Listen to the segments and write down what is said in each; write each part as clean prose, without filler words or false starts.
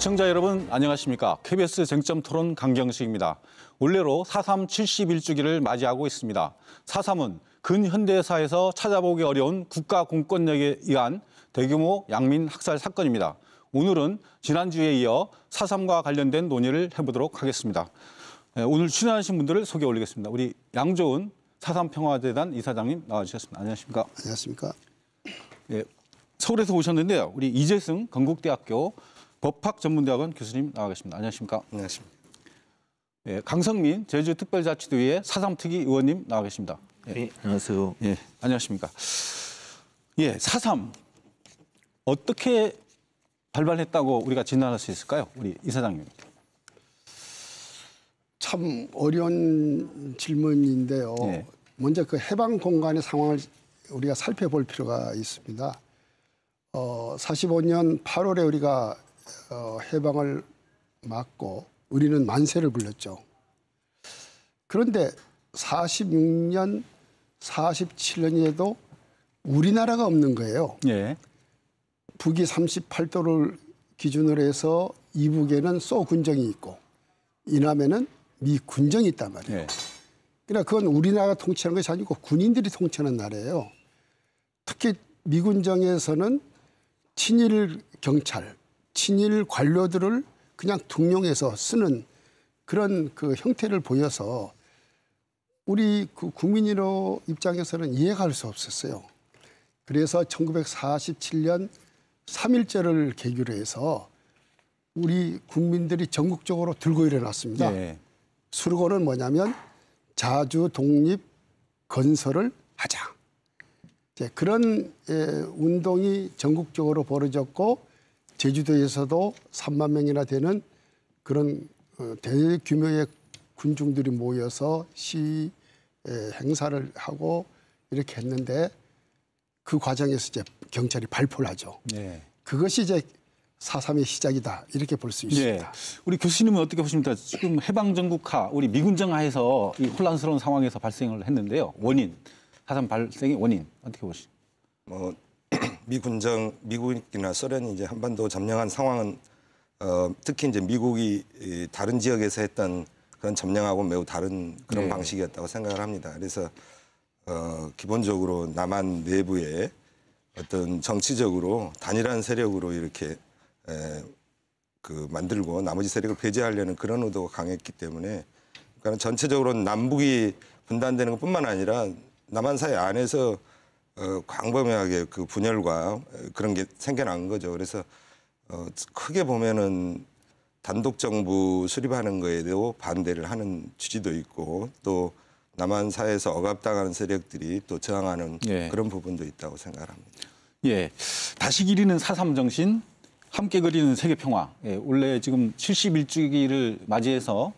시청자 여러분 안녕하십니까. KBS 쟁점 토론 강경식입니다. 올해로 4.3 71주기를 맞이하고 있습니다. 4.3은 근현대사에서 찾아보기 어려운 국가 공권력에 의한 대규모 양민 학살 사건입니다. 오늘은 지난주에 이어 4.3과 관련된 논의를 해보도록 하겠습니다. 오늘 출연하신 분들을 소개 올리겠습니다. 우리 양조은 4.3 평화재단 이사장님 나와주셨습니다. 안녕하십니까. 안녕하십니까. 예, 서울에서 오셨는데요. 우리 이재승 건국대학교 법학전문대학원 교수님 나와 계십니다. 안녕하십니까. 안녕하십니까. 예, 강성민 제주특별자치도의회 4.3 특위 의원님 나와 계십니다. 예. 네, 안녕하세요. 예, 안녕하십니까. 예, 4.3 어떻게 발발했다고 우리가 진단할 수 있을까요? 우리 이사장님. 참 어려운 질문인데요. 예. 먼저 그 해방 공간의 상황을 우리가 살펴볼 필요가 있습니다. 45년 8월에 우리가 해방을 맞고 우리는 만세를 불렀죠. 그런데 46년, 47년에도 우리나라가 없는 거예요. 예. 북위 38도를 기준으로 해서 이북에는 소 군정이 있고 이남에는 미 군정이 있단 말이에요. 예. 그러니까 그건 우리나라가 통치하는 것이 아니고 군인들이 통치하는 나라예요. 특히 미군정에서는 친일 경찰, 친일 관료들을 그냥 등용해서 쓰는 그런 그 형태를 보여서 우리 그 국민으로 입장에서는 이해가 할 수 없었어요. 그래서 1947년 3.1절을 계기로 해서 우리 국민들이 전국적으로 들고 일어났습니다. 예. 슬로건은 뭐냐면 자주 독립 건설을 하자. 그런 운동이 전국적으로 벌어졌고 제주도에서도 3만 명이나 되는 그런 대규모의 군중들이 모여서 시 행사를 하고 이렇게 했는데 그 과정에서 이제 경찰이 발포를 하죠. 예. 그것이 이제 4.3의 시작이다 이렇게 볼 수 있습니다. 예. 우리 교수님은 어떻게 보십니까? 지금 해방전국하, 우리 미군정 하에서 이 혼란스러운 상황에서 발생을 했는데요. 원인, 4.3 발생의 원인 어떻게 보십니까? 미국이나 소련이 이제 한반도 점령한 상황은 특히 이제 미국이 다른 지역에서 했던 그런 점령하고 매우 다른 그런 네. 방식이었다고 방식이었다고 생각을 합니다. 그래서 기본적으로 남한 내부에 어떤 정치적으로 단일한 세력으로 이렇게 만들고 나머지 세력을 배제하려는 그런 의도가 강했기 때문에 그러니까 전체적으로 남북이 분단되는 것뿐만 아니라 남한 사회 안에서 광범위하게 그 분열과 그런 게 생겨난 거죠. 그래서 크게 보면은 단독 정부 수립하는 거에도 반대를 하는 취지도 있고 또 남한 사회에서 억압당하는 세력들이 또 저항하는 예. 그런 부분도 있다고 생각합니다. 예, 다시 기리는 4.3 정신, 함께 그리는 세계 평화. 예, 원래 지금 71주기를 맞이해서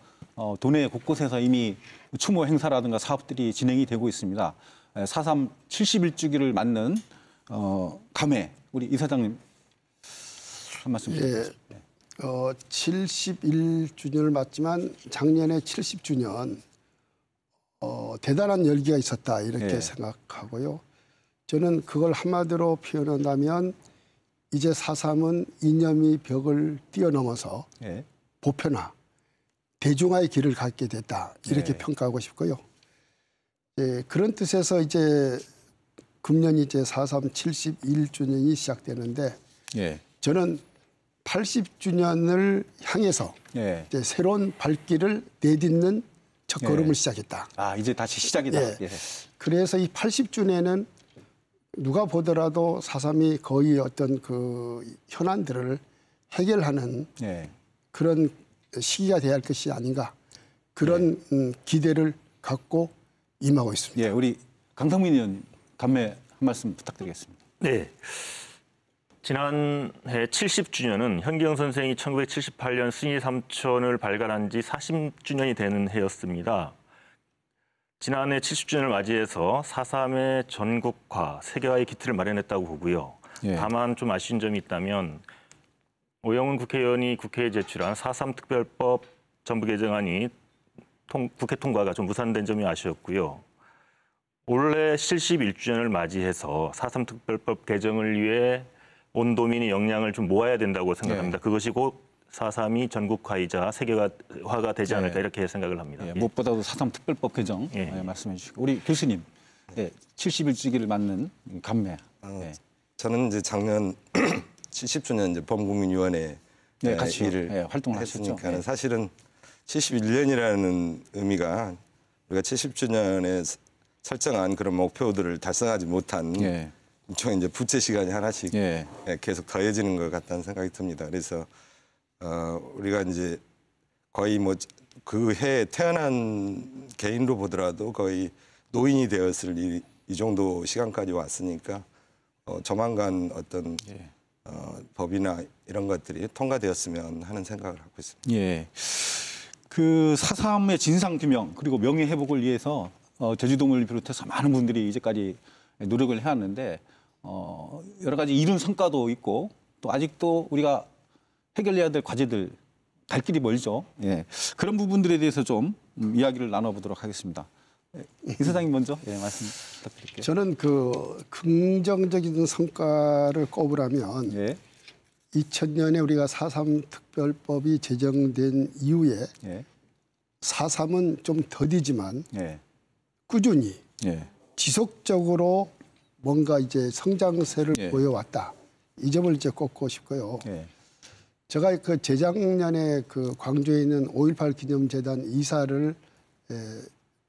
도내 곳곳에서 이미 추모 행사라든가 사업들이 진행이 되고 있습니다. 4.3 71주기를 맞는 감회, 우리 이사장님 한 말씀 부탁드립니다. 예, 71주년을 맞지만 작년에 70주년 대단한 열기가 있었다 이렇게 예. 생각하고요. 저는 그걸 한마디로 표현한다면 이제 4.3은 이념의 벽을 뛰어넘어서 예. 보편화, 대중화의 길을 갖게 됐다 이렇게 네. 평가하고 싶고요. 예, 그런 뜻에서 이제 금년 이제 4.3 71주년이 시작되는데 예. 저는 80주년을 향해서 예. 이제 새로운 발길을 내딛는 첫 걸음을 예. 시작했다. 아, 이제 다시 시작이다. 예. 예. 그래서 이 80주년에는 누가 보더라도 4.3이 거의 어떤 그 현안들을 해결하는 예. 그런 시기가 돼야 할 것이 아닌가 그런 기대를 갖고 임하고 있습니다. 예, 우리 강성민 의원 감매 한 말씀 부탁드리겠습니다. 네. 지난해 70주년은 현기영 선생이 1978년 승희 삼촌을 발간한 지 40주년이 되는 해였습니다. 지난해 70주년을 맞이해서 4.3의 전국화, 세계화의 기틀을 마련했다고 보고요. 예. 다만 좀 아쉬운 점이 있다면 오영훈 국회의원이 국회에 제출한 4.3 특별법 전부 개정안이 국회 통과가 좀 무산된 점이 아쉬웠고요. 올해 71주년을 맞이해서 4.3 특별법 개정을 위해 온 도민이 역량을 좀 모아야 된다고 생각합니다. 그것이 곧 4.3이 전국화이자 세계화가 되지 않을까 이렇게 생각을 합니다. 예, 무엇보다도 4.3 특별법 개정 말씀해 주시고 우리 교수님 70일주기를 맞는 감매. 저는 이제 작년 70주년 이제 범국민위원회 같이 일을 활동을 하셨죠. 했으니까 사실은 71년이라는 의미가 우리가 70주년에 설정한 그런 목표들을 달성하지 못한 일종의 이제 부채 시간이 하나씩 계속 더해지는 것 같다는 생각이 듭니다. 그래서 우리가 이제 거의 뭐 그 해에 태어난 개인으로 보더라도 거의 노인이 되었을 이 정도 시간까지 왔으니까 조만간 어떤 법이나 이런 것들이 통과되었으면 하는 생각을 하고 있습니다. 예. 그 4.3의 진상 규명 그리고 명예 회복을 위해서 제주도를 비롯해서 많은 분들이 이제까지 노력을 해왔는데 여러 가지 이룬 성과도 있고 또 아직도 우리가 해결해야 될 과제들 갈 길이 멀죠. 예. 그런 부분들에 대해서 좀 이야기를 나눠보도록 하겠습니다. 이사장님 먼저 말씀 부탁드릴게요. 저는 그 긍정적인 성과를 꼽으라면 2000년에 우리가 4.3 특별법이 제정된 이후에 4.3은 좀 더디지만 꾸준히 지속적으로 뭔가 이제 성장세를 보여왔다. 이 점을 이제 꼽고 싶고요. 제가 그 재작년에 그 광주에 있는 5.18 기념재단 이사를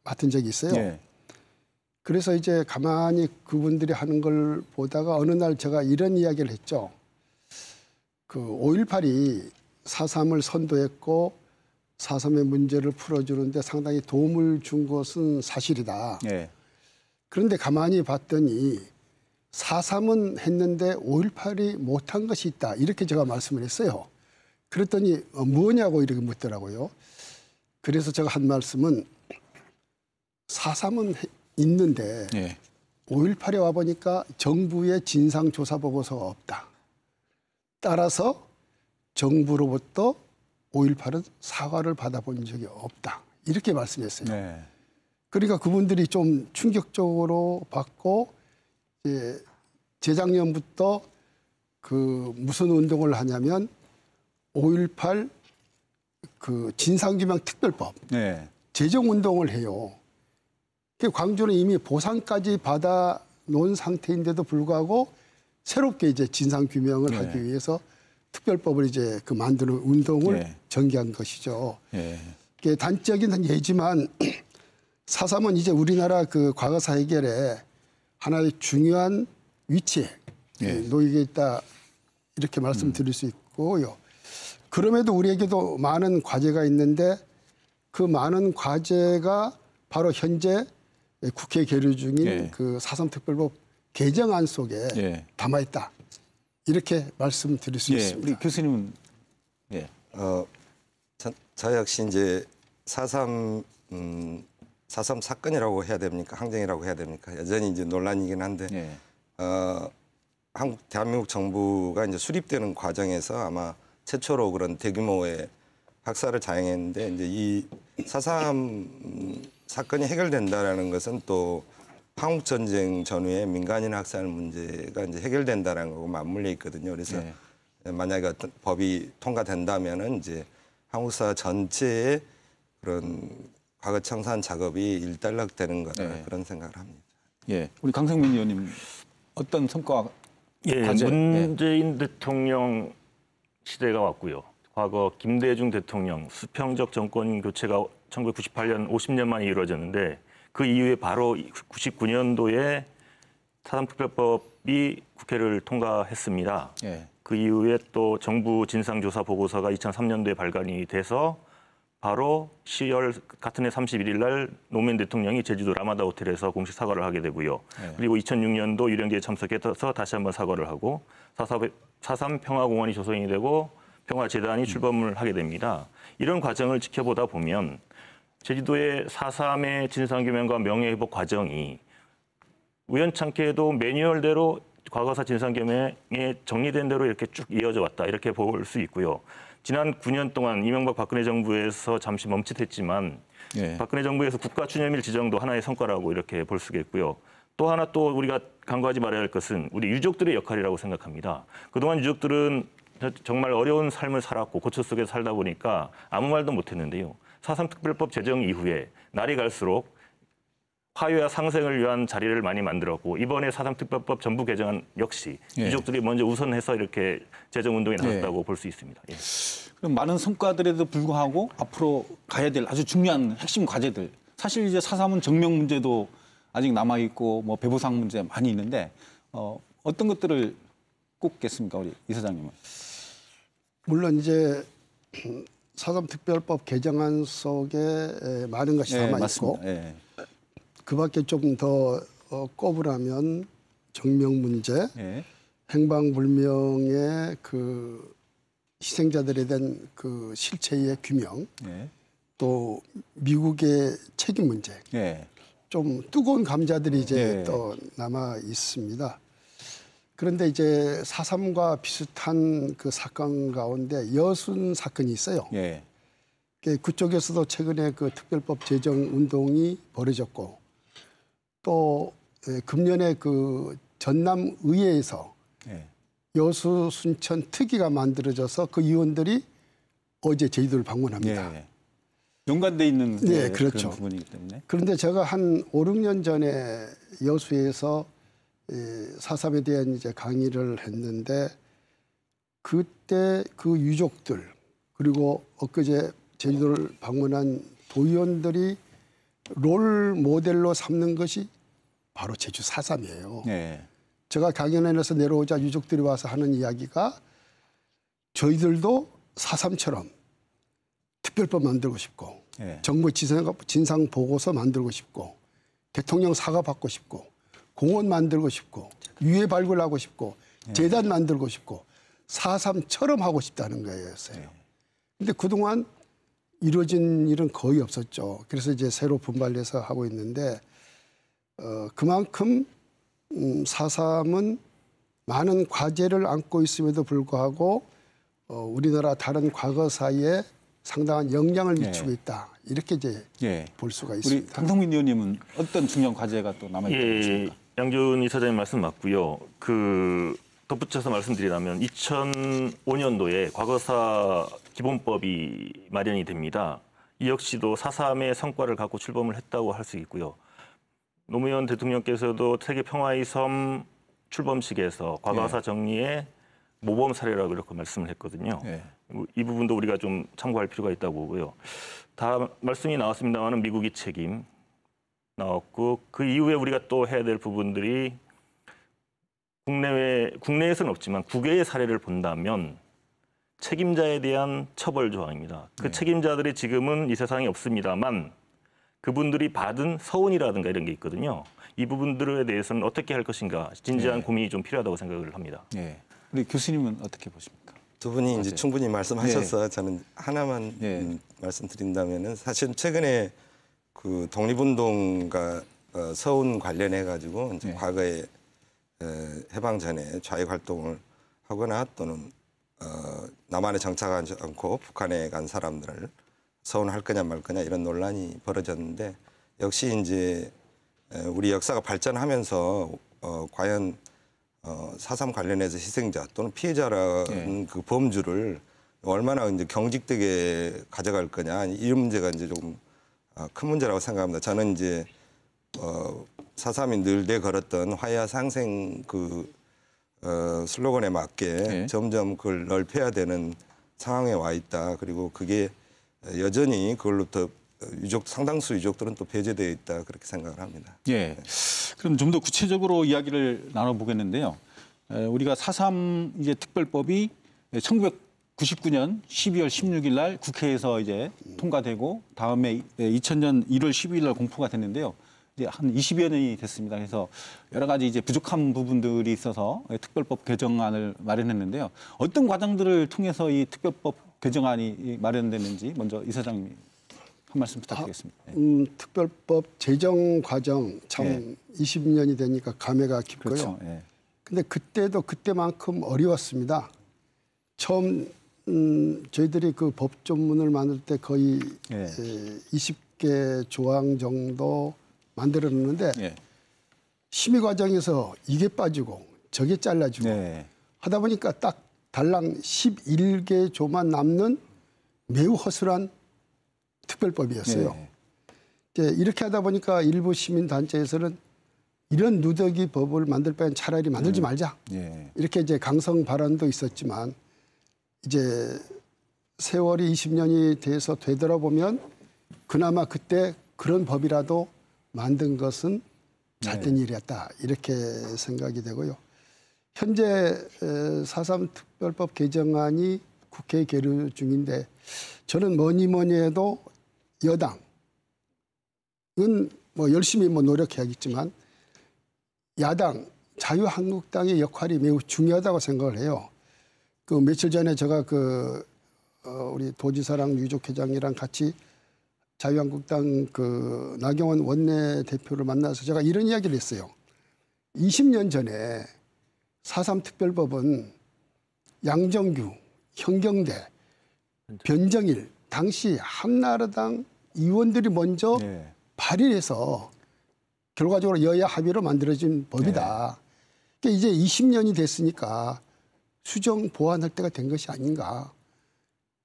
맡은 적이 있어요. 그래서 이제 가만히 그분들이 하는 걸 보다가 어느 날 제가 이런 이야기를 했죠. 그 5.18이 4.3을 선도했고 4.3의 문제를 풀어주는데 상당히 도움을 준 것은 사실이다. 그런데 가만히 봤더니 4.3은 했는데 5.18이 못한 것이 있다. 이렇게 제가 말씀을 했어요. 그랬더니 뭐냐고 이렇게 묻더라고요. 그래서 제가 한 말씀은 4.3은 있는데 5.18에 와보니까 정부의 진상조사보고서가 없다. 따라서 정부로부터 5.18은 사과를 받아본 적이 없다. 이렇게 말씀했어요. 그러니까 그분들이 좀 충격적으로 받고 재작년부터 그 무슨 운동을 하냐면 5.18 그 진상규명 특별법 제정 운동을 해요. 광주는 이미 보상까지 받아 놓은 상태인데도 불구하고 새롭게 이제 진상 규명을 하기 위해서 특별법을 이제 그 만드는 운동을 전개한 것이죠. 단적인 예지만 4.3은 이제 우리나라 그 과거사 해결에 하나의 중요한 위치에 놓이게 있다 이렇게 말씀드릴 수 있고요. 그럼에도 우리에게도 많은 과제가 있는데 그 많은 과제가 바로 현재 국회 계류 중인 그 4.3 특별법 개정안 속에 담아 있다. 이렇게 말씀드릴 수 있습니다. 우리 교수님은 저 역시 이제 4.3 사건이라고 해야 됩니까? 항쟁이라고 해야 됩니까? 여전히 이제 논란이긴 한데 대한민국 정부가 이제 수립되는 과정에서 아마 최초로 그런 대규모의 학살을 자행했는데 이제 이 4.3 사건이 해결된다라는 것은 또 한국 전쟁 전후에 민간인 학살 문제가 이제 해결된다라는 거고 맞물려 있거든요. 그래서 만약에 어떤 법이 통과된다면은 이제 한국사 전체의 그런 과거 청산 작업이 일단락되는 거다 그런 생각을 합니다. 우리 강성민 의원님 어떤 성과 과제? 문재인 대통령 시대가 왔고요. 과거 김대중 대통령 수평적 정권 교체가 1998년 50년 만에 이루어졌는데 그 이후에 바로 99년도에 4.3 특별법이 국회를 통과했습니다. 그 이후에 또 정부 진상조사 보고서가 2003년도에 발간이 돼서 바로 10월 같은 해 31일 날 노무현 대통령이 제주도 라마다 호텔에서 공식 사과를 하게 되고요. 그리고 2006년도 유령기에 참석해서 다시 한번 사과를 하고 4.3 평화공원이 조성이 되고 평화재단이 출범을 하게 됩니다. 이런 과정을 지켜보다 보면 제주도의 4.3의 진상규명과 명예회복 과정이 우연찮게도 매뉴얼대로 과거사 진상규명에 정리된 대로 이렇게 쭉 이어져 왔다. 이렇게 볼 수 있고요. 지난 9년 동안 이명박 박근혜 정부에서 잠시 멈칫했지만 박근혜 정부에서 국가 추념일 지정도 하나의 성과라고 이렇게 볼 수 있겠고요. 또 하나 또 우리가 간과하지 말아야 할 것은 우리 유족들의 역할이라고 생각합니다. 그동안 유족들은 정말 어려운 삶을 살았고 고초 속에 살다 보니까 아무 말도 못했는데요. 4.3 특별법 제정 이후에 날이 갈수록 화해와 상생을 위한 자리를 많이 만들었고 이번에 4.3 특별법 전부 개정안 역시 예. 유족들이 먼저 우선해서 이렇게 제정운동에 나섰다고 볼 수 있습니다. 예. 그럼 많은 성과들에도 불구하고 앞으로 가야 될 아주 중요한 핵심 과제들. 사실 이제 4.3은 정명 문제도 아직 남아 있고 뭐 배부상 문제 많이 있는데 어떤 것들을 꼽겠습니까, 우리 이사장님은? 물론 이제 4.3 특별법 개정안 속에 많은 것이 담아 있고 맞습니다. 예. 그밖에 좀 더 꼽으라면 정명 문제, 예. 행방불명의 그 희생자들에 대한 그 실체의 규명, 예. 또 미국의 책임 문제, 예. 좀 뜨거운 감자들이 이제 예. 또 남아 있습니다. 그런데 이제 4.3과 비슷한 그 사건 가운데 여순 사건이 있어요. 예. 그쪽에서도 최근에 그 특별법 제정 운동이 벌어졌고 또 금년에 그 전남 의회에서 예. 여수 순천 특위가 만들어져서 그 의원들이 어제 제주도를 방문합니다. 예. 연관돼 있는 네, 그렇죠. 그런 부분이기 때문에. 그런데 제가 한 5, 6년 전에 여수에서 4.3에 대한 이제 강의를 했는데 그때 그 유족들 그리고 엊그제 제주도를 방문한 도의원들이 롤 모델로 삼는 것이 바로 제주 4.3이에요. 예. 제가 강연에서 내려오자 유족들이 와서 하는 이야기가 저희들도 4.3처럼 특별법 만들고 싶고 예. 정부 진상 보고서 만들고 싶고 대통령 사과 받고 싶고 공원 만들고 싶고 유해 발굴하고 싶고 재단 만들고 싶고 4.3처럼 하고 싶다는 거였어요. 근데 그동안 이루어진 일은 거의 없었죠. 그래서 이제 새로 분발해서 하고 있는데 그만큼 4.3은 많은 과제를 안고 있음에도 불구하고 우리나라 다른 과거사에 상당한 영향을 미치고 있다. 이렇게 이제 예. 볼 수가 우리 있습니다. 강성민 의원님은 어떤 중요한 과제가 또 남아 있다고 예, 보십니까? 양준 이사장님 말씀 맞고요. 그 덧붙여서 말씀드리자면 2005년도에 과거사 기본법이 마련이 됩니다. 이 역시도 4.3의 성과를 갖고 출범을 했다고 할 수 있고요. 노무현 대통령께서도 세계 평화의 섬 출범식에서 과거사 정리의 모범 사례라고 이렇게 말씀을 했거든요. 예. 이 부분도 우리가 좀 참고할 필요가 있다고 보고요. 다 말씀이 나왔습니다만 미국이 책임 나왔고 그 이후에 우리가 또 해야 될 부분들이 국내에서는 없지만 국외의 사례를 본다면 책임자에 대한 처벌 조항입니다. 그 책임자들이 지금은 이 세상에 없습니다만 그분들이 받은 서운이라든가 이런 게 있거든요. 이 부분들에 대해서는 어떻게 할 것인가 진지한 고민이 좀 필요하다고 생각을 합니다. 예. 우리 교수님은 어떻게 보십니까? 두 분이 이제 충분히 말씀하셔서 저는 하나만 예. 말씀드린다면은 사실 최근에 그 독립운동가 서운 관련해 가지고 이제 과거에 해방 전에 좌익 활동을 하거나 또는 남한에 정착하지 않고 북한에 간 사람들을 서운할 거냐 말 거냐 이런 논란이 벌어졌는데 역시 이제 우리 역사가 발전하면서 과연 4.3 관련해서 희생자 또는 피해자라는 그 범주를 얼마나 이제 경직되게 가져갈 거냐 이 문제가 이제 조금 큰 문제라고 생각합니다. 저는 이제 4.3이 늘 내걸었던 화해와 상생 그 슬로건에 맞게 점점 그걸 넓혀야 되는 상황에 와 있다. 그리고 그게 여전히 그걸로부터 상당수 유족들은 또 배제되어 있다 그렇게 생각을 합니다. 예. 그럼 좀 더 구체적으로 이야기를 나눠보겠는데요. 우리가 4.3 이제 특별법이 1999년 12월 16일 날 국회에서 이제 통과되고 다음에 2000년 1월 12일 날 공포가 됐는데요. 이제 한 20여 년이 됐습니다. 그래서 여러 가지 이제 부족한 부분들이 있어서 특별법 개정안을 마련했는데요. 어떤 과정들을 통해서 이 특별법 개정안이 마련됐는지 먼저 이사장님이 한 말씀 부탁드리겠습니다. 특별법 제정 과정 참 20년이 되니까 감회가 깊고요. 그렇죠. 예. 근데 그때도 그때만큼 어려웠습니다. 처음 저희들이 그 법조문을 만들 때 거의 20개 조항 정도 만들었는데 심의 과정에서 이게 빠지고 저게 잘라지고 하다 보니까 딱 달랑 11개 조만 남는 매우 허술한 특별법이었어요. 예. 이제 이렇게 하다 보니까 일부 시민단체에서는 이런 누더기 법을 만들 바엔 차라리 만들지 말자. 예. 이렇게 이제 강성 발언도 있었지만 이제 세월이 20년이 돼서 되돌아보면 그나마 그때 그런 법이라도 만든 것은 잘된 일이었다. 이렇게 생각이 되고요. 현재 4.3 특별법 개정안이 국회에 계류 중인데 저는 뭐니 해도 여당은 뭐 열심히 뭐 노력해야겠지만 야당 자유한국당의 역할이 매우 중요하다고 생각을 해요. 그 며칠 전에 제가 우리 도지사랑 유족회장이랑 같이 자유한국당 그 나경원 원내대표를 만나서 제가 이런 이야기를 했어요. 20년 전에 4.3 특별법은 양정규, 현경대, 변정일 당시 한나라당 의원들이 먼저 예. 발의해서 결과적으로 여야 합의로 만들어진 법이다. 그러니까 이제 20년이 됐으니까 수정 보완할 때가 된 것이 아닌가.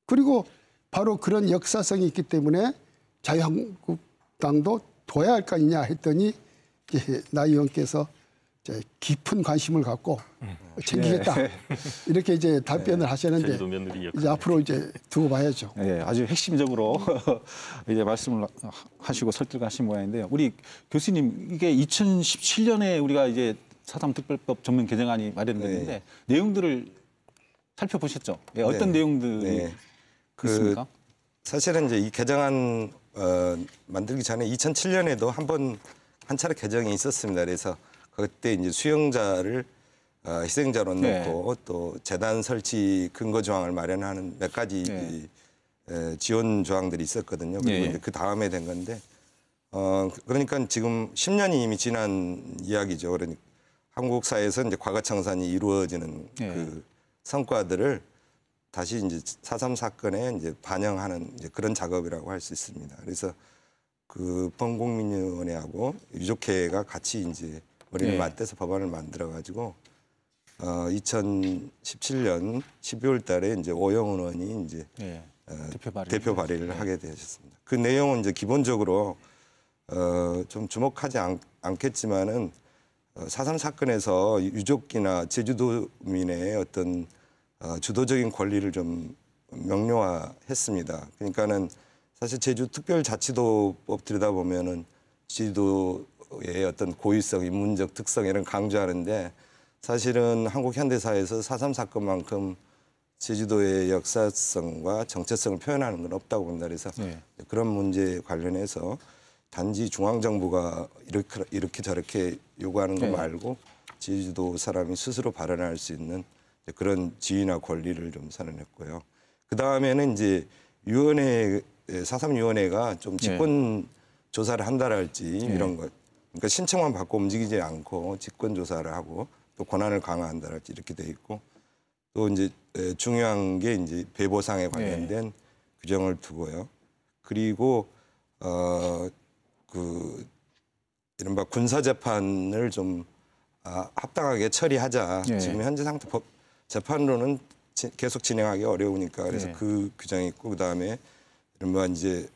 그리고 바로 그런 역사성이 있기 때문에 자유한국당도 둬야 할 거 아니냐 했더니 이제 나 의원께서 이제 깊은 관심을 갖고 챙기겠다. 이렇게 이제 답변을 하셨는데 제주도 며느리 역할. 이제 앞으로 이제 두고 봐야죠. 예, 아주 핵심적으로 이제 말씀을 하시고 설득하신 모양인데요. 우리 교수님, 이게 2017년에 우리가 이제 4.3 특별법 전면 개정안이 마련됐는데 내용들을 살펴보셨죠? 예, 어떤 내용들이 있습니까? 사실은 이제 이 개정안 만들기 전에 2007년에도 한 차례 개정이 있었습니다. 그래서 그때 이제 수용자를 희생자로 놓고 또 재단 설치 근거 조항을 마련하는 몇 가지 지원 조항들이 있었거든요. 그리고 이제 그 다음에 된 건데 그러니까 지금 10년이 이미 지난 이야기죠. 그러니까 한국 사회에서 이제 과거 청산이 이루어지는 그 성과들을 다시 이제 4.3 사건에 이제 반영하는 이제 그런 작업이라고 할 수 있습니다. 그래서 그 범국민위원회하고 유족회가 같이 이제 머리를 맞대서 법안을 만들어 가지고 2017년 12월 달에 이제 오영훈 의원이 이제 대표 발의를 하게 되셨습니다. 그 내용은 이제 기본적으로 좀 주목하지 않겠지만은 4.3 사건에서 유족이나 제주도민의 어떤 주도적인 권리를 좀 명료화했습니다. 그러니까는 사실 제주특별자치도법 들여다보면은 제주도의 어떤 고유성, 인문적 특성 이런 강조하는데 사실은 한국 현대사에서 4.3 사건만큼 제주도의 역사성과 정체성을 표현하는 건 없다고 본다. 그래서 그런 문제 관련해서 단지 중앙정부가 이렇게 저렇게 요구하는 거 말고 제주도 사람이 스스로 발언할 수 있는 그런 지위나 권리를 좀 선언했고요. 그 다음에는 이제 4.3 위원회가 좀 직권 조사를 한다랄지 이런 것. 그러니까 신청만 받고 움직이지 않고 직권 조사를 하고 또 권한을 강화한다랄지 이렇게 돼 있고 또 이제 중요한 게 이제 배보상에 관련된 규정을 두고요. 그리고 그 이른바 군사 재판을 좀 합당하게 처리하자. 지금 현재 상태 법 재판로는 계속 진행하기 어려우니까 그래서 그 규정이 있고 그다음에 이른바 이제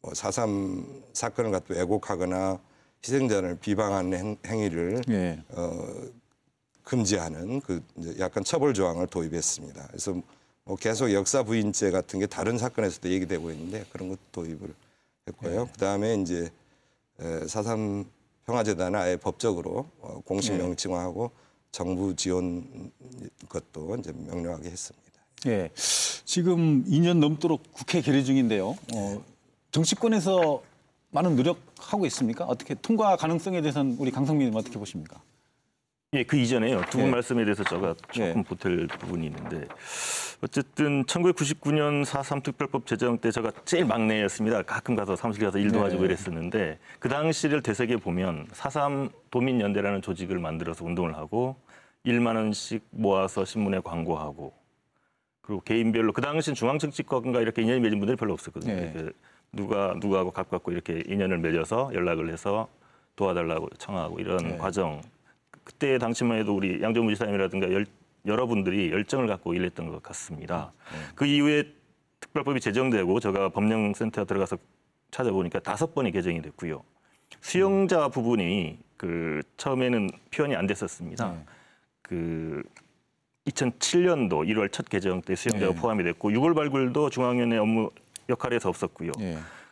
뭐 4.3 사건을 갖고 왜곡하거나 희생자를 비방하는 행위를 금지하는 그 이제 약간 처벌 조항을 도입했습니다. 그래서 뭐 계속 역사 부인죄 같은 게 다른 사건에서도 얘기되고 있는데 그런 것도 도입을 했고요. 그다음에 이제 4.3 평화재단을 아예 법적으로 공식 명칭화하고 정부 지원 것도 이제 명료하게 했습니다. 예, 지금 2년 넘도록 국회 계류 중인데요. 정치권에서 많은 노력하고 있습니까? 어떻게 통과 가능성에 대해서는 우리 강성민님 어떻게 보십니까? 예, 그 이전에요. 두 분 말씀에 대해서 제가 조금 보탤 부분이 있는데 어쨌든 1999년 4.3 특별법 제정 때 제가 제일 막내였습니다. 가끔 가서 사무실 가서 일 도와주고 이랬었는데 그 당시를 되새겨 보면 4.3 도민연대라는 조직을 만들어서 운동을 하고 1만 원씩 모아서 신문에 광고하고 그리고 개인별로 그 당시는 중앙정치권과 이렇게 인연이 맺은 분들이 별로 없었거든요. 이렇게 누구하고 가깝고 이렇게 인연을 맺어서 연락을 해서 도와달라고 청하고 이런 과정. 그때 당시만 해도 우리 양정무 지사님이라든가 여러분들이 열정을 갖고 일했던 것 같습니다. 그 이후에 특별법이 제정되고 제가 법령센터에 들어가서 찾아보니까 5번이 개정이 됐고요. 수용자 부분이 그 처음에는 표현이 안 됐었습니다. 그 2007년도 1월 첫 개정 때 수용자가 포함이 됐고 6월 발굴도 중앙위원회 업무 역할에서 없었고요.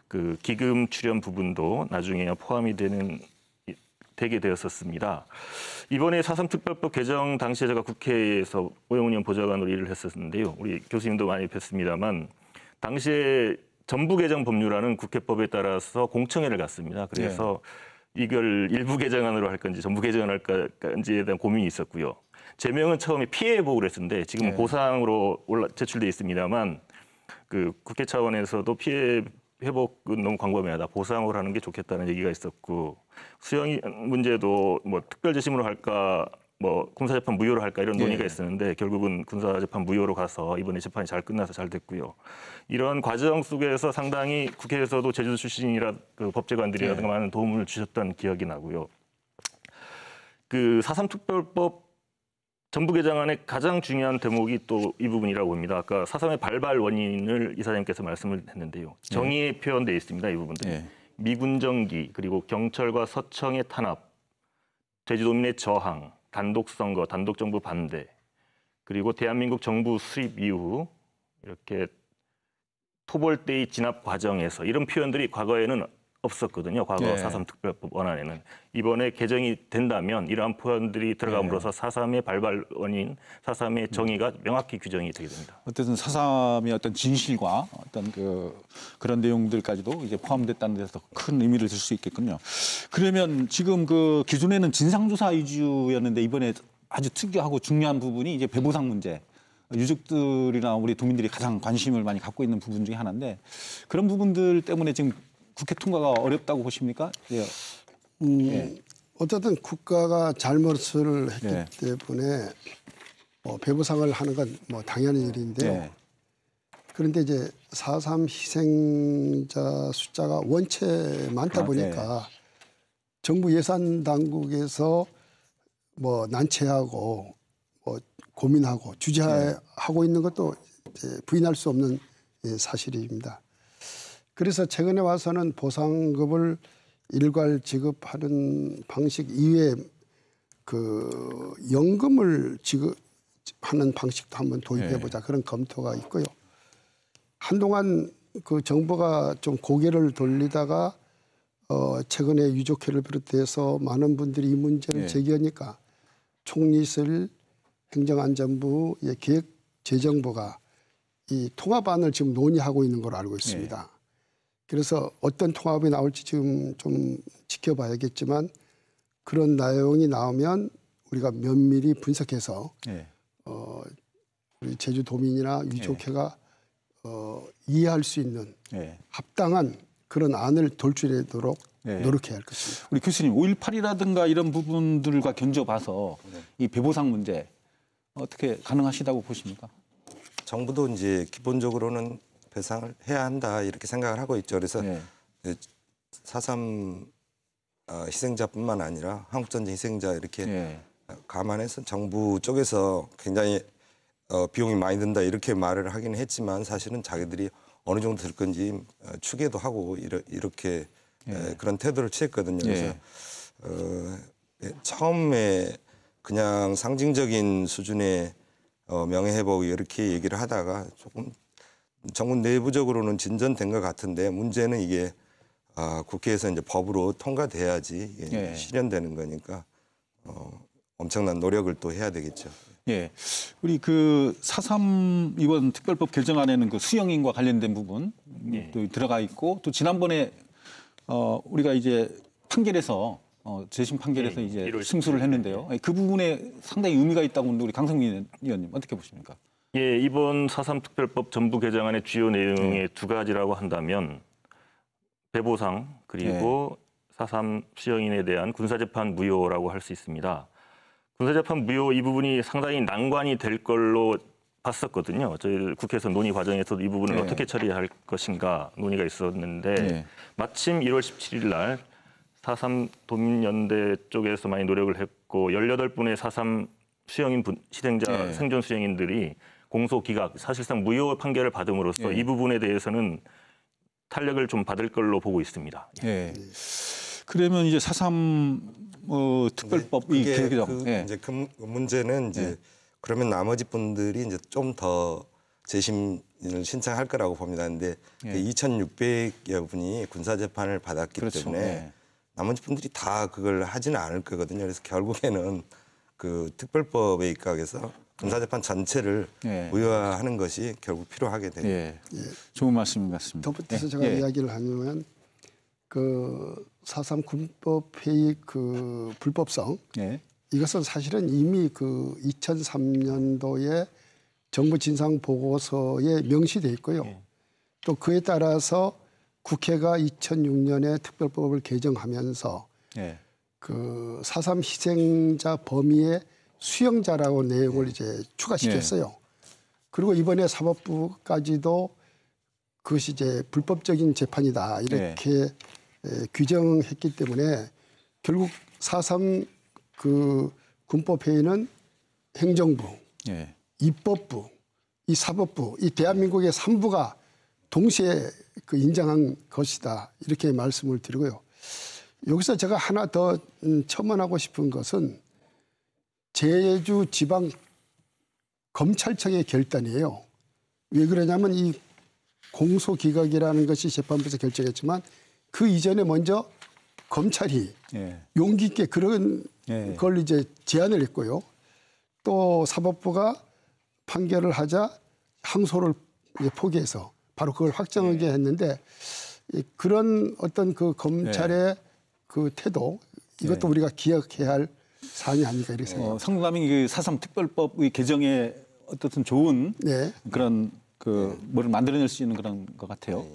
그 기금 출연 부분도 나중에 포함이 되게 되었었습니다. 이번에 4.3 특별법 개정 당시에 제가 국회에서 오영훈 의원 보좌관으로 일을 했었는데요. 우리 교수님도 많이 뵀습니다만 당시에 전부 개정 법률안은 국회법에 따라서 공청회를 갔습니다. 그래서 이걸 일부 개정안으로 할 건지 전부 개정을 할 건지에 대한 고민이 있었고요. 제명은 처음에 피해 회복을 했었는데 지금 보상으로 제출돼 있습니다만 그 국회 차원에서도 피해 회복은 너무 광범위하다. 보상을 하는 게 좋겠다는 얘기가 있었고 수용 문제도 뭐 특별재심으로 할까 뭐 군사재판 무효로 할까 이런 논의가 있었는데 결국은 군사재판 무효로 가서 이번에 재판이 잘 끝나서 잘 됐고요. 이런 과정 속에서 상당히 국회에서도 제주도 출신이라 그 법제관들이라든가 많은 도움을 주셨던 기억이 나고요. 그 4.3 특별법 전부 개정안의 가장 중요한 대목이 또 이 부분이라고 봅니다. 아까 4.3의 발발 원인을 이사장님께서 말씀을 했는데요. 정의에 표현되어 있습니다. 이 부분들. 미군정기 그리고 경찰과 서청의 탄압, 제주도민의 저항, 단독선거, 단독정부 반대, 그리고 대한민국 정부 수립 이후 이렇게 토벌대의 진압 과정에서 이런 표현들이 과거에는 없었거든요. 과거 4.3 특별법 원안에는. 이번에 개정이 된다면 이러한 표현들이 들어감으로써 4.3의 발발 원인, 4.3의 정의가 명확히 규정이 되게 됩니다. 어쨌든 4.3의 어떤 진실과 어떤 그런 내용들까지도 이제 포함됐다는 데서 큰 의미를 줄 수 있겠군요. 그러면 지금 그 기존에는 진상조사 위주였는데 이번에 아주 특이하고 중요한 부분이 이제 배보상 문제. 유족들이나 우리 도민들이 가장 관심을 많이 갖고 있는 부분 중에 하나인데 그런 부분들 때문에 지금 국회 통과가 어렵다고 보십니까? 어쨌든 국가가 잘못을 했기 때문에 배부상을 하는 건 뭐 당연한 일인데요. 그런데 이제 4.3 희생자 숫자가 원체 많다 보니까 정부 예산 당국에서 뭐 난처하고 뭐 고민하고 주재하고 있는 것도 이제 부인할 수 없는 사실입니다. 그래서 최근에 와서는 보상급을 일괄 지급하는 방식 이외에 그 연금을 지급하는 방식도 한번 도입해보자 그런 검토가 있고요. 한동안 그 정부가 좀 고개를 돌리다가 최근에 유족회를 비롯해서 많은 분들이 이 문제를 제기하니까 총리실 행정안전부의 기획재정부가 이 통합안을 지금 논의하고 있는 걸로 알고 있습니다. 그래서 어떤 통합이 나올지 지금 좀 지켜봐야겠지만 그런 내용이 나오면 우리가 면밀히 분석해서 우리 제주도민이나 유족회가 이해할 수 있는 합당한 그런 안을 돌출하도록 노력해야 할 것입니다. 우리 교수님 5.18이라든가 이런 부분들과 견줘봐서 이 배보상 문제 어떻게 가능하시다고 보십니까? 정부도 이제 기본적으로는 배상을 해야 한다 이렇게 생각을 하고 있죠. 그래서 4.3 희생자뿐만 아니라 한국전쟁 희생자 이렇게 감안해서 정부 쪽에서 굉장히 비용이 많이 든다 이렇게 말을 하긴 했지만 사실은 자기들이 어느 정도 들 건지 추계도 하고 이렇게 그런 태도를 취했거든요. 그래서 처음에 그냥 상징적인 수준의 명예회복 이렇게 얘기를 하다가 조금 정부 내부적으로는 진전된 것 같은데 문제는 이게 국회에서 이제 법으로 통과돼야지 이게 실현되는 거니까 엄청난 노력을 또 해야 되겠죠. 우리 그 4.3 이번 특별법 개정안에는 그 수용인과 관련된 부분 또 들어가 있고 또 지난번에 우리가 이제 판결에서 재심 판결에서 이제 승소를 했는데요. 그 부분에 상당히 의미가 있다고 보는데 우리 강성민 의원님 어떻게 보십니까? 이번 4.3 특별법 전부 개정안의 주요 내용의 두 가지라고 한다면 배보상 그리고 4.3 수용인에 대한 군사재판 무효라고 할 수 있습니다. 군사재판 무효 이 부분이 상당히 난관이 될 걸로 봤었거든요. 저희 국회에서 논의 과정에서도 이 부분을 어떻게 처리할 것인가 논의가 있었는데 마침 1월 17일 날 4.3 도민연대 쪽에서 많이 노력을 했고 18분의 4.3 수용인 실행자 생존 수용인들이 공소 기각 사실상 무효 판결을 받음으로써 이 부분에 대해서는 탄력을 좀 받을 걸로 보고 있습니다. 예. 그러면 이제 4.3 특별법 이 개정. 이제 그 문제는 이제 그러면 나머지 분들이 이제 좀 더 재심을 신청할 거라고 봅니다. 근데 2,600여 분이 군사 재판을 받았기 그렇죠. 때문에 나머지 분들이 다 그걸 하지는 않을 거거든요. 그래서 결국에는 그 특별법에 입각해서 군사 재판 전체를 무효화하는 것이 결국 필요하게 됩니다. 좋은 말씀 같습니다. 덧붙여서 제가 이야기를 하면 그 4.3 군법 회의 그 불법성 이것은 사실은 이미 그 2003년도에 정부 진상 보고서에 명시돼 있고요. 또 그에 따라서 국회가 2006년에 특별법을 개정하면서 그 4.3 희생자 범위의 수용자라고 내용을 이제 추가시켰어요. 그리고 이번에 사법부까지도 그것이 이제 불법적인 재판이다 이렇게 규정했기 때문에 결국 4.3 그 군법회의는 행정부, 입법부, 이 사법부, 이 대한민국의 3부가 동시에 그 인정한 것이다 이렇게 말씀을 드리고요. 여기서 제가 하나 더 첨언하고 싶은 것은 제주 지방 검찰청의 결단이에요. 왜 그러냐면 이 공소기각이라는 것이 재판부에서 결정했지만 그 이전에 먼저 검찰이 용기 있게 그런 걸 이제 제안을 했고요. 또 사법부가 판결을 하자 항소를 이제 포기해서 바로 그걸 확정하게 했는데 그런 어떤 그 검찰의 그 태도 이것도 우리가 기억해야 할 사안이 아닌가 이렇게 생각합니다. 상당히 그 4.3 특별법의 개정에 어떻든 좋은 그런 그 뭐를 만들어낼 수 있는 그런 것 같아요.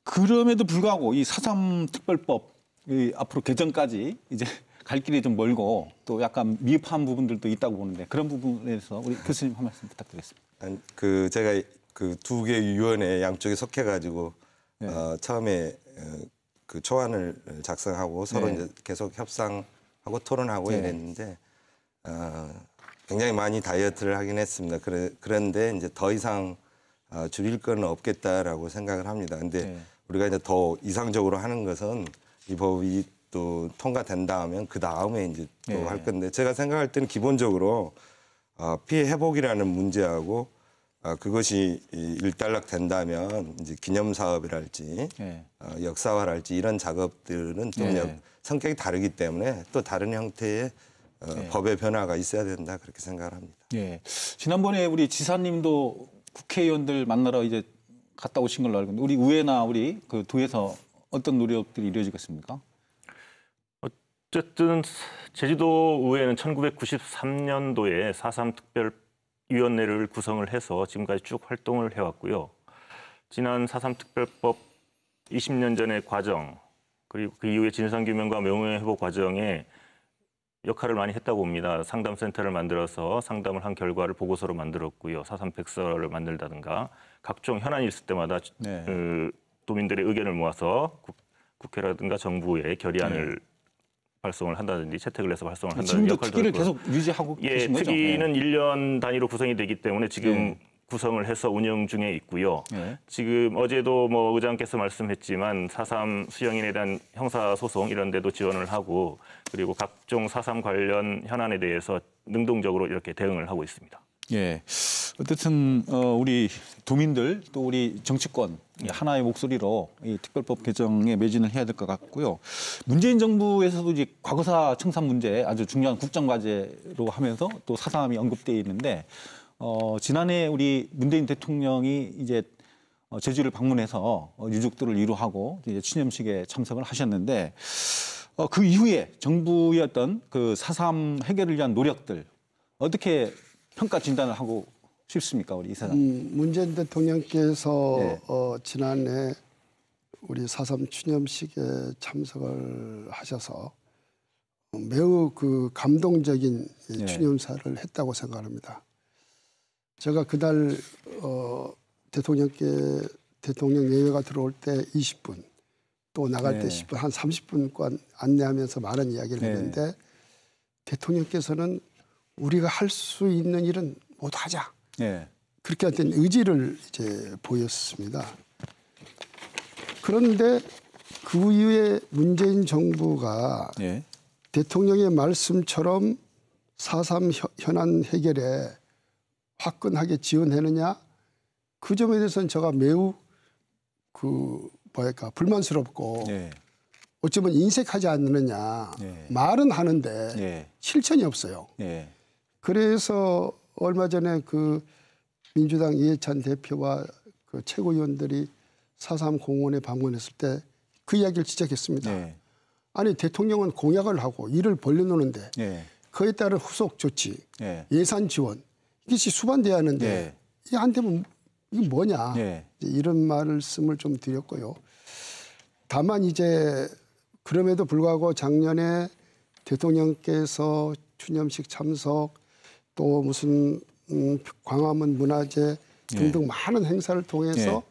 그럼에도 불구하고 이 4.3 특별법 이 앞으로 개정까지 이제 갈 길이 좀 멀고 또 약간 미흡한 부분들도 있다고 보는데 그런 부분에서 우리 교수님 한 말씀 부탁드리겠습니다. 그 제가 그 두 개 위원회 양쪽에 속해가지고 처음에 그 초안을 작성하고 서로 이제 계속 협상하고 토론하고 이랬는데 굉장히 많이 다이어트를 하긴 했습니다. 그런데 이제 더 이상 줄일 건 없겠다라고 생각을 합니다. 근데 우리가 이제 더 이상적으로 하는 것은 이 법이 또 통과된다 하면 그 다음에 이제 또 할 건데 제가 생각할 때는 기본적으로 피해 회복이라는 문제하고 그것이 일단락 된다면 이제 기념 사업이랄지 역사화랄지 이런 작업들은 좀 성격이 다르기 때문에 또 다른 형태의 법의 변화가 있어야 된다 그렇게 생각을 합니다. 지난번에 우리 지사님도 국회의원들 만나러 이제 갔다 오신 걸로 알고 있는데 우리 의회나 우리 그 도에서 어떤 노력들이 이루어지겠습니까? 어쨌든 제주도 의회는 1993년도에 4.3 특별위원회를 구성을 해서 지금까지 쭉 활동을 해왔고요. 지난 4.3 특별법 20년 전의 과정 그리고 그 이후에 진상규명과 명예회복 과정에 역할을 많이 했다고 봅니다. 상담센터를 만들어서 상담을 한 결과를 보고서로 만들었고요. 4.3 백서를 만들다든가 각종 현안이 있을 때마다 도민들의 의견을 모아서 국회라든가 정부에 결의안을 발송을 한다든지 채택을 해서 발송을 한다든지 지금도 역할도 특위를 했고요. 계속 유지하고 계신 거죠? 특위는 1년 단위로 구성이 되기 때문에 지금 구성을 해서 운영 중에 있고요. 지금 어제도 뭐 의장께서 말씀했지만 4.3 수용인에 대한 형사소송 이런 데도 지원을 하고 그리고 각종 4.3 관련 현안에 대해서 능동적으로 이렇게 대응을 하고 있습니다. 어쨌든 우리 도민들 또 우리 정치권 하나의 목소리로 이 특별법 개정에 매진을 해야 될 것 같고요. 문재인 정부에서도 이제 과거사 청산 문제 아주 중요한 국정 과제로 하면서 또 4.3이 언급되어 있는데 지난해 우리 문재인 대통령이 이제 제주를 방문해서 유족들을 위로하고 이제 취념식에 참석을 하셨는데 그 이후에 정부의 어떤 그 4.3 해결을 위한 노력들 어떻게 평가 진단을 하고 싶습니까, 우리 이사장? 문재인 대통령께서 지난해 우리 4.3 추념식에 참석을 하셔서 매우 그 감동적인 추념사를 했다고 생각합니다. 제가 그날 대통령 예외가 들어올 때 20분 또 나갈 때 10분 한 30분간 안내하면서 많은 이야기를 했는데 대통령께서는 우리가 할 수 있는 일은 모두 하자. 예. 그렇게 어떤 의지를 이제 보였습니다. 그런데 그 이후에 문재인 정부가 예. 대통령의 말씀처럼 4.3 현안 해결에 화끈하게 지원했느냐? 그 점에 대해서는 제가 매우 불만스럽고 예. 어쩌면 인색하지 않느냐. 예. 말은 하는데 예. 실천이 없어요. 예. 그래서 얼마 전에 그 민주당 이해찬 대표와 그 최고위원들이 4.3 공원에 방문했을 때 그 이야기를 지적했습니다. 예. 아니 대통령은 공약을 하고 일을 벌려놓는데 예. 그에 따른 후속 조치, 예. 예산 지원 이것이 수반돼야 하는데 예. 이게 안 되면 이게 뭐냐 예. 이런 말씀을 좀 드렸고요. 다만 이제 그럼에도 불구하고 작년에 대통령께서 추념식 참석 또 무슨 광화문 문화제 등등 많은 행사를 통해서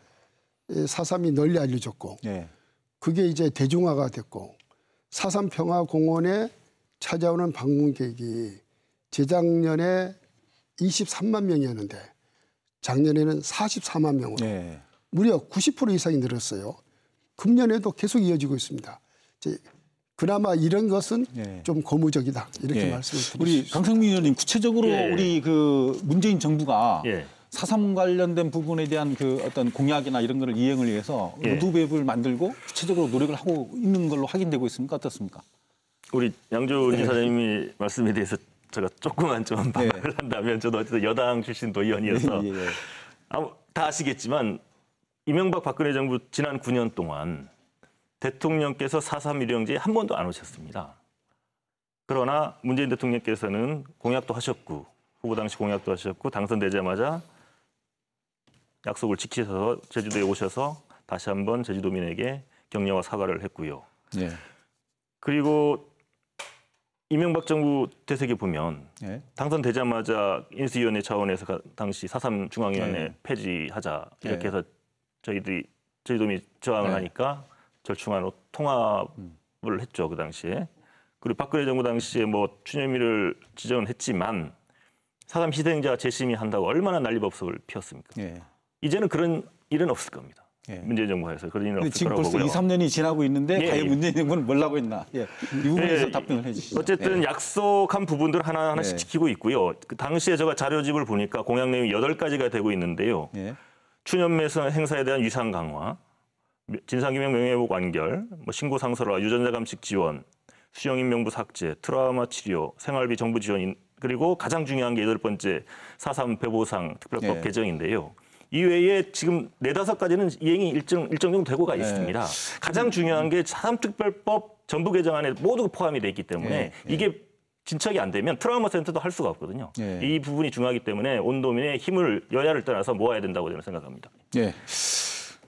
4.3이 널리 알려졌고 예. 그게 이제 대중화가 됐고 4.3 평화공원에 찾아오는 방문객이 재작년에 23만 명이었는데 작년에는 44만 명으로 예. 무려 90% 이상이 늘었어요. 금년에도 계속 이어지고 있습니다. 이제 그나마 이런 것은 예. 좀 고무적이다 이렇게 예. 말씀을 드리고 우리 싶습니다. 강성민 의원님 구체적으로 예. 우리 그 문재인 정부가 예. 4.3 관련된 부분에 대한 그 어떤 공약이나 이런 거를 이행을 위해서 예. 로드맵을 만들고 구체적으로 노력을 하고 있는 걸로 확인되고 있습니까? 어떻습니까? 우리 양조은 이사장님이 말씀에 대해서 제가 조금만 좀 반박을 한다면 저도 어쨌든 여당 출신 도의원이어서 예, 예. 다 아시겠지만 이명박 박근혜 정부 지난 9년 동안 대통령께서 4.3 일용지에 한 번도 안 오셨습니다. 그러나 문재인 대통령께서는 공약도 하셨고 후보 당시 공약도 하셨고 당선되자마자 약속을 지키셔서 제주도에 오셔서 다시 한번 제주도민에게 격려와 사과를 했고요. 예. 그리고 이명박 정부 되새겨 보면 예. 당선되자마자 인수위원회 차원에서 당시 4.3 중앙위원회 네. 폐지하자 이렇게 네. 해서 제주도민이 저항을 네. 하니까 절충안으로 통합을 했죠 그 당시에. 그리고 박근혜 정부 당시에 뭐 추념일을 지정은 했지만 4.3 희생자 재심의한다고 얼마나 난리법석을 피웠습니까? 예. 이제는 그런 일은 없을 겁니다. 예. 문재인 정부에서 그런 일은 없을 지금 거라고 벌써 보고요. 2, 3년이 지나고 있는데 예, 과연 예. 문재인 정부는 뭘 하고 있나? 예. 이 부분에 대해서 예, 답변을 해주시죠. 어쨌든 예. 약속한 부분들 하나하나씩 네. 지키고 있고요. 그 당시에 제가 자료집을 보니까 공약 내용이 8가지가 되고 있는데요. 예. 추념매선 행사에 대한 위상 강화, 진상규명 명예회복 완결, 신고 상설화, 유전자 감식 지원, 수용인 명부 삭제, 트라우마 치료, 생활비 정부 지원, 그리고 가장 중요한 게 8번째 4.3 배보상 특별법 예. 개정인데요. 이외에 지금 4-5가지는 이행이 일정 정도 되고가 있습니다. 가장 중요한 게 4.3 특별법 전부 개정안에 모두 포함이 돼 있기 때문에 이게 진척이 안 되면 트라우마 센터도 할 수가 없거든요. 이 부분이 중요하기 때문에 온도민의 힘을 여야를 떠나서 모아야 된다고 저는 생각합니다. 예.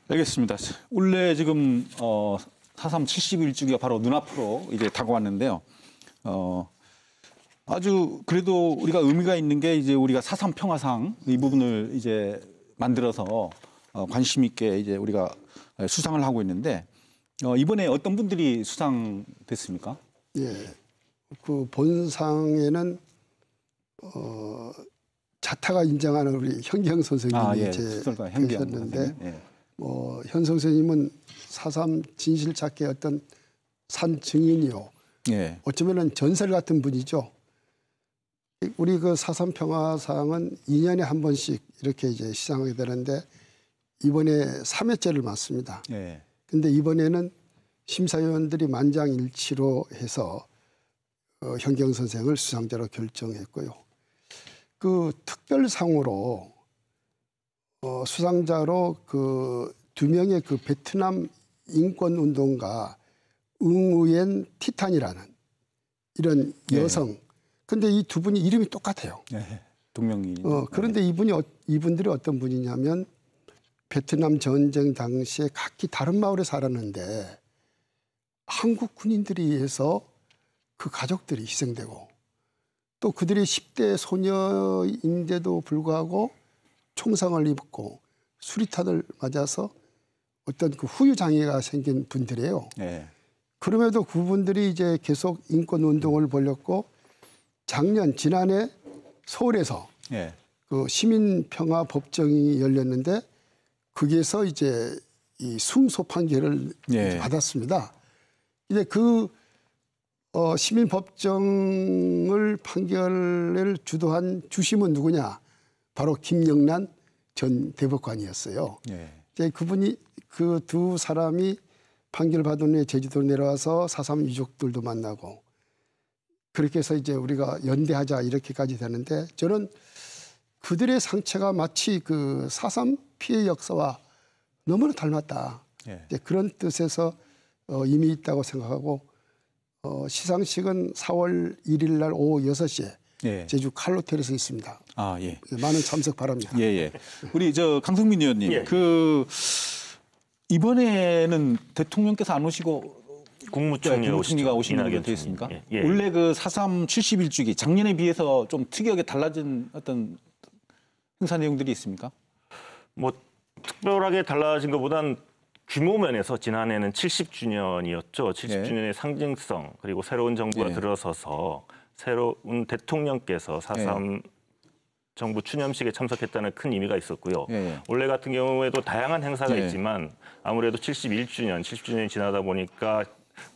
알겠습니다. 원래 지금 4.3 71주기가 바로 눈앞으로 이제 다가왔는데요. 아주 그래도 우리가 의미가 있는 게 이제 우리가 4.3 평화상 이 부분을 이제 만들어서 관심 있게 이제 우리가 수상을 하고 있는데 이번에 어떤 분들이 수상됐습니까? 예, 그 본상에는 자타가 인정하는 우리 현경 선생님이 수설가 현경 계셨는데 선생님. 예. 현 선생님은 4.3 진실 찾기의 어떤 산 증인이요. 예. 어쩌면은 전설 같은 분이죠. 우리 그 4.3 평화상은 2년에 한 번씩 이렇게 이제 시상하게 되는데 이번에 3회째를 맞습니다. 예. 근데 이번에는 심사위원들이 만장일치로 해서 현경 선생을 수상자로 결정했고요. 그 특별상으로 수상자로 그 2명의 그 베트남 인권운동가 응우옌 티탄이라는 이런 여성. 근데 이 두 분이 이름이 똑같아요. 예. 동명이. 그런데 이분들이 어떤 분이냐면 베트남 전쟁 당시에 각기 다른 마을에 살았는데 한국 군인들에 의해서 그 가족들이 희생되고 또 그들이 10대 소녀인데도 불구하고 총상을 입고 수리탄을 맞아서 어떤 그 후유 장애가 생긴 분들이에요. 예. 그럼에도 그분들이 이제 계속 인권 운동을 벌였고 지난해 서울에서 예. 그 시민평화 법정이 열렸는데 거기에서 이제 이 승소 판결을 예. 받았습니다. 이제 그 시민 법정을 판결을 주도한 주심은 누구냐? 바로 김영란 전 대법관이었어요. 예. 이제 그분이 그 두 사람이 판결 받은 후에 제주도로 내려와서 4.3 유족들도 만나고 그렇게 해서 이제 우리가 연대하자 이렇게까지 되는데 저는 그들의 상처가 마치 그 4.3 피해 역사와 너무나 닮았다. 예. 이제 그런 뜻에서 의미 있다고 생각하고 시상식은 4월 1일 날 오후 6시에 예. 제주 칼로텔에서 있습니다. 아, 예. 많은 참석 바랍니다. 예, 예. 우리 저 강성민 의원님, 예. 그 이번에는 대통령께서 안 오시고 국무총리가 오시는 걸로 이낙연 되어 있습니까? 총리. 예. 원래 그 4.3 71주기 작년에 비해서 좀 특이하게 달라진 어떤 행사 내용들이 있습니까? 뭐 특별하게 달라진 것보단 규모 면에서 지난해는 70주년이었죠. 70주년의 상징성 그리고 새로운 정부가 예. 들어서서 새로운 대통령께서 4.3 정부 추념식에 참석했다는 큰 의미가 있었고요. 예. 올해 같은 경우에도 다양한 행사가 예. 있지만 아무래도 71주년, 70주년이 지나다 보니까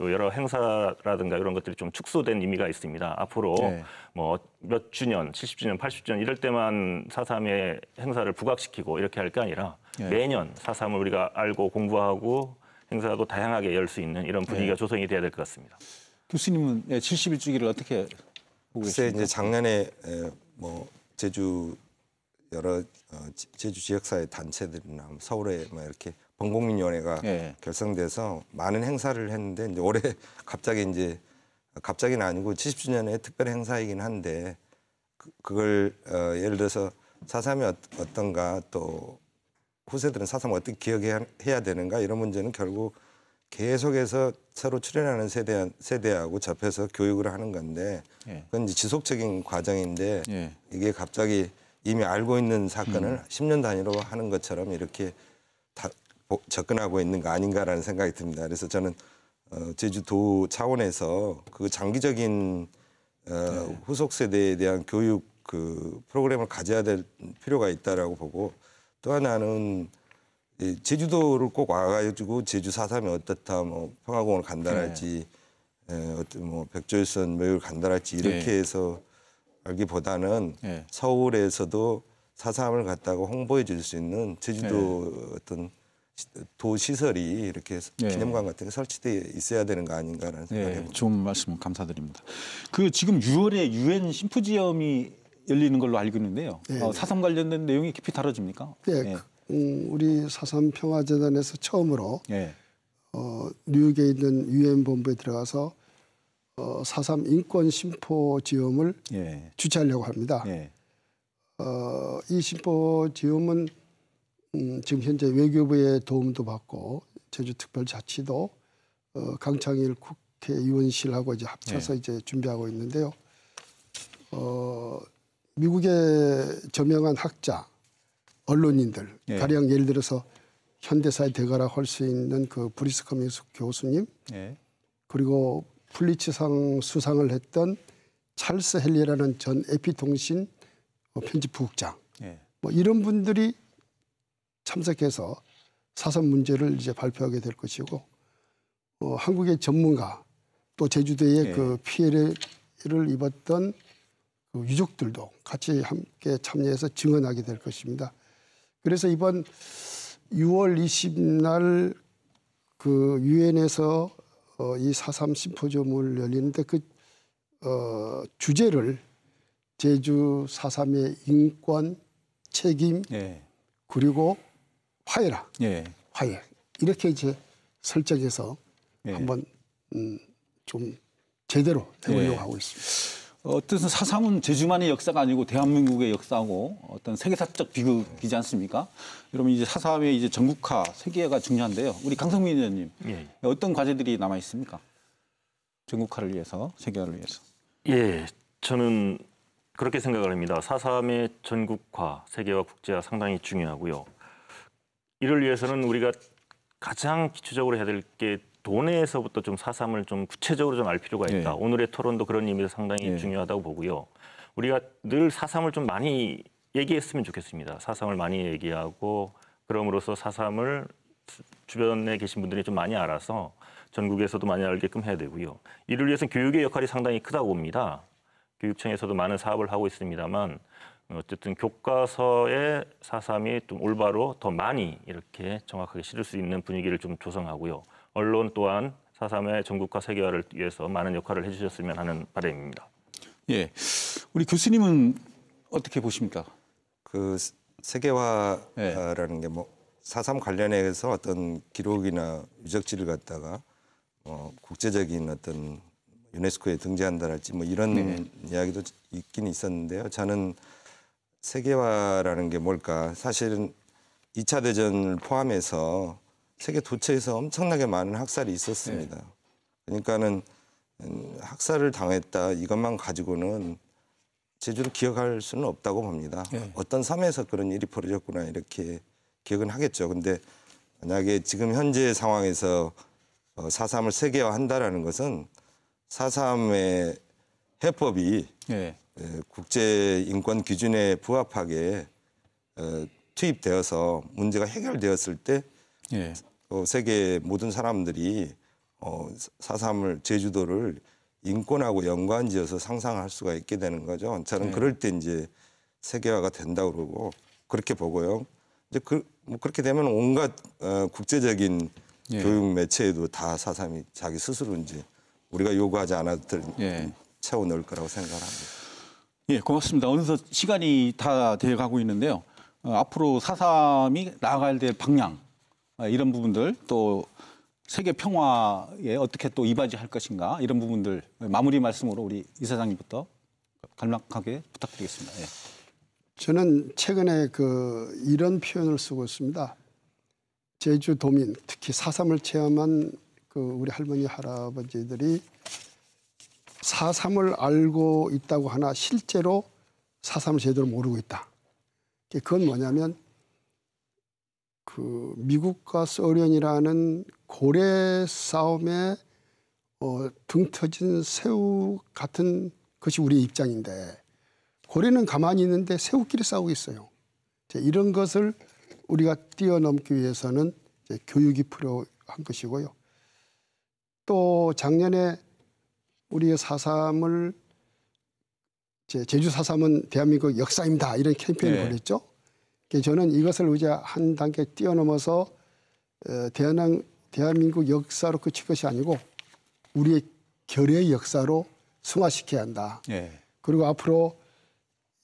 여러 행사라든가 이런 것들이 좀 축소된 의미가 있습니다. 앞으로 예. 뭐 몇 주년, 70주년, 80주년 이럴 때만 4.3의 행사를 부각시키고 이렇게 할 게 아니라 예. 매년 4.3을 우리가 알고 공부하고 행사도 다양하게 열 수 있는 이런 분위기가 예. 조성이 돼야 될 것 같습니다. 교수님은 71주기를 어떻게 보고 글쎄 계십니까? 이제 작년에 뭐 제주 여러 제주 지역사회 단체들이나 서울에 뭐 이렇게 범국민위원회가 예. 결성돼서 많은 행사를 했는데 이제 올해 갑자기는 아니고 70주년의 특별 행사이긴 한데 그걸 예를 들어서 4.3이 어떤가 또 후세들은 4.3을 어떻게 기억해야 되는가 이런 문제는 결국 계속해서 새로 출연하는 세대하고 접해서 교육을 하는 건데 예. 그건 이제 지속적인 과정인데 예. 이게 갑자기 이미 알고 있는 사건을 10년 단위로 하는 것처럼 이렇게 다 접근하고 있는 거 아닌가라는 생각이 듭니다. 그래서 저는 제주도 차원에서 그 장기적인 후속 세대에 대한 교육 그 프로그램을 가져야 될 필요가 있다라고 보고 또 하나는 제주도를 꼭 와가지고 제주 4.3이 어떻다, 뭐 평화공원을 간다랄지, 어떤 뭐 백조일선 묘역을 간다랄지 이렇게 해서 알기보다는 서울에서도 4.3을 갖다가 홍보해 줄 수 있는 제주도 어떤 도 시설이 이렇게 기념관 같은 게 설치돼 있어야 되는 거 아닌가라는 생각이 듭니다. 좋은 말씀 감사드립니다. 그 지금 6월에 유엔 심포지엄이 열리는 걸로 알고 있는데요. 4.3 관련된 내용이 깊이 다뤄집니까? 네. 우리 4.3 평화재단에서 처음으로 예. 뉴욕에 있는 유엔 본부에 들어가서 4.3 인권 심포지엄을 주최하려고 합니다. 이 심포지엄은 지금 현재 외교부의 도움도 받고 제주특별자치도 강창일 국회의원실하고 이제 합쳐서 이제 준비하고 있는데요. 미국의 저명한 학자, 언론인들, 가령 예를 들어서 현대사의 대가라 할 수 있는 그 브리스 커밍스 교수님, 그리고 풀리츠상 수상을 했던 찰스 헨리라는 전 에피통신 편집부국장, 뭐 이런 분들이 참석해서 4.3 문제를 이제 발표하게 될 것이고, 한국의 전문가 또 제주도의 그 피해를 입었던 그 유족들도 같이 함께 참여해서 증언하게 될 것입니다. 그래서 이번 6월 20날 그 유엔에서 이 4.3 심포지엄을 열리는데 그 주제를 제주 4.3의 인권, 책임, 그리고 화해라. 화해. 이렇게 이제 설정해서 한번 좀 제대로 해보려고 하고 있습니다. 어쨌든 4.3은 제주만의 역사가 아니고 대한민국의 역사고 어떤 세계사적 비극이지 않습니까? 그러면 이제 4.3의 이제 전국화, 세계화가 중요한데요. 우리 강성민 의원님, 어떤 과제들이 남아 있습니까? 전국화를 위해서, 세계화를 위해서. 예, 저는 그렇게 생각을 합니다. 4.3의 전국화, 세계화, 국제화 상당히 중요하고요. 이를 위해서는 우리가 가장 기초적으로 해야 될 게 도내에서부터 좀 4.3을 좀 구체적으로 좀 알 필요가 있다. 오늘의 토론도 그런 의미에서 상당히 중요하다고 보고요. 우리가 늘 4.3을 좀 많이 얘기했으면 좋겠습니다. 4.3을 많이 얘기하고 그럼으로써 4.3을 주변에 계신 분들이 좀 많이 알아서 전국에서도 많이 알게끔 해야 되고요. 이를 위해서 교육의 역할이 상당히 크다고 봅니다. 교육청에서도 많은 사업을 하고 있습니다만 어쨌든 교과서에 4.3이 좀 올바로 더 많이 이렇게 정확하게 실을 수 있는 분위기를 좀 조성하고요. 언론 또한 4.3의 전국화 세계화를 위해서 많은 역할을 해주셨으면 하는 바람입니다. 예, 우리 교수님은 어떻게 보십니까? 그 세계화라는 게 뭐 4.3 관련해서 어떤 기록이나 유적지를 갖다가 국제적인 어떤 유네스코에 등재한다랄지 뭐 이런 이야기도 있긴 있었는데요. 저는 세계화라는 게 뭘까? 사실은 2차 대전을 포함해서 세계 도처에서 엄청나게 많은 학살이 있었습니다. 그러니까는 학살을 당했다 이것만 가지고는 제주를 기억할 수는 없다고 봅니다. 어떤 섬에서 그런 일이 벌어졌구나 이렇게 기억은 하겠죠. 근데 만약에 지금 현재 상황에서 4.3을 세계화한다라는 것은 4.3의 해법이 국제 인권 기준에 부합하게 투입되어서 문제가 해결되었을 때 세계 모든 사람들이 4.3을 제주도를 인권하고 연관지어서 상상할 수가 있게 되는 거죠. 저는 그럴 때 이제 세계화가 된다고 그러고 그렇게 보고요. 이제 그렇게 되면 온갖 국제적인 교육 매체에도 다 4.3이 자기 스스로 이제 우리가 요구하지 않아도 채워 넣을 거라고 생각합니다. 예, 고맙습니다. 어느덧 시간이 다 되어가고 있는데요. 앞으로 4.3이 나아가야 될 방향 이런 부분들 또 세계 평화에 어떻게 또 이바지할 것인가 이런 부분들 마무리 말씀으로 우리 이사장님부터 간략하게 부탁드리겠습니다. 예. 저는 최근에 이런 표현을 쓰고 있습니다. 제주도민, 특히 4.3을 체험한 우리 할머니, 할아버지들이 4.3을 알고 있다고 하나 실제로 4.3을 제대로 모르고 있다. 그건 뭐냐면 미국과 소련이라는 고래 싸움에 등 터진 새우 같은 것이 우리의 입장인데 고래는 가만히 있는데 새우끼리 싸우고 있어요. 이런 것을 우리가 뛰어넘기 위해서는 교육이 필요한 것이고요. 또 작년에 우리의 4.3을 제주 4.3은 대한민국 역사입니다. 이런 캠페인을 벌였죠. 저는 이것을 이제 한 단계 뛰어넘어서 대한민국 역사로 그칠 것이 아니고 우리의 결의의 역사로 승화시켜야 한다. 그리고 앞으로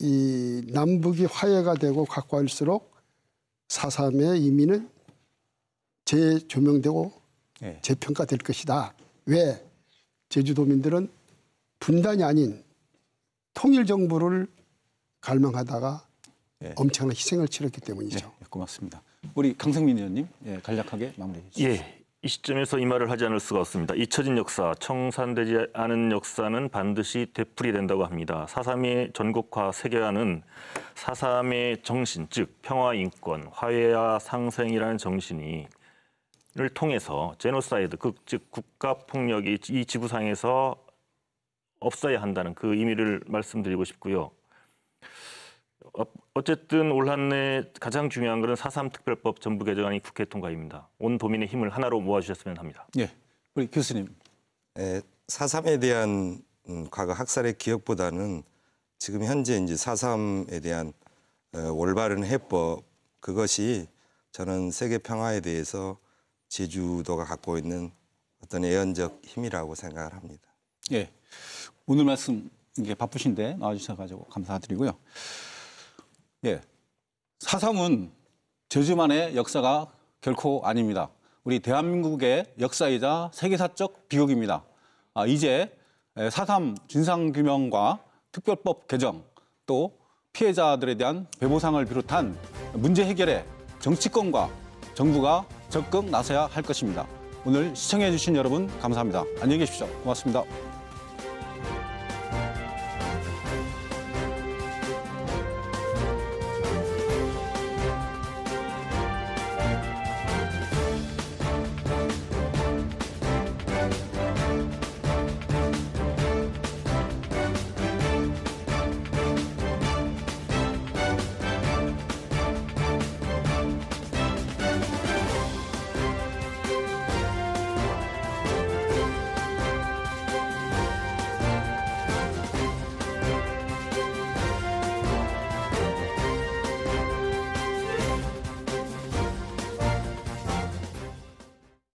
이 남북이 화해가 되고 가까울수록 4.3의 의미는 재조명되고 재평가될 것이다. 왜? 제주도민들은 분단이 아닌 통일정부를 갈망하다가 엄청난 희생을 치렀기 때문이죠. 고맙습니다. 우리 강성민 의원님 간략하게 마무리해 주시죠. 이 시점에서 이 말을 하지 않을 수가 없습니다. 잊혀진 역사, 청산되지 않은 역사는 반드시 되풀이된다고 합니다. 4.3의 전국화 세계화는 4.3의 정신, 즉 평화, 인권, 화해와 상생이라는 정신을 통해서 제노사이드, 즉 국가폭력이 이 지구상에서 없어야 한다는 그 의미를 말씀드리고 싶고요. 어쨌든 올 한 해 가장 중요한 것은 4.3 특별법 전부 개정안이 국회 통과입니다. 온 도민의 힘을 하나로 모아주셨으면 합니다. 우리 교수님. 4.3에 대한 과거 학살의 기억보다는 지금 현재 이제 4.3에 대한 올바른 해법 그것이 저는 세계 평화에 대해서 제주도가 갖고 있는 어떤 예언적 힘이라고 생각을 합니다. 오늘 말씀 이게 바쁘신데 나와주셔가지고 감사드리고요. 4.3은 제주만의 역사가 결코 아닙니다. 우리 대한민국의 역사이자 세계사적 비극입니다. 이제 4.3 진상규명과 특별법 개정 또 피해자들에 대한 배보상을 비롯한 문제 해결에 정치권과 정부가 적극 나서야 할 것입니다. 오늘 시청해 주신 여러분 감사합니다. 안녕히 계십시오. 고맙습니다.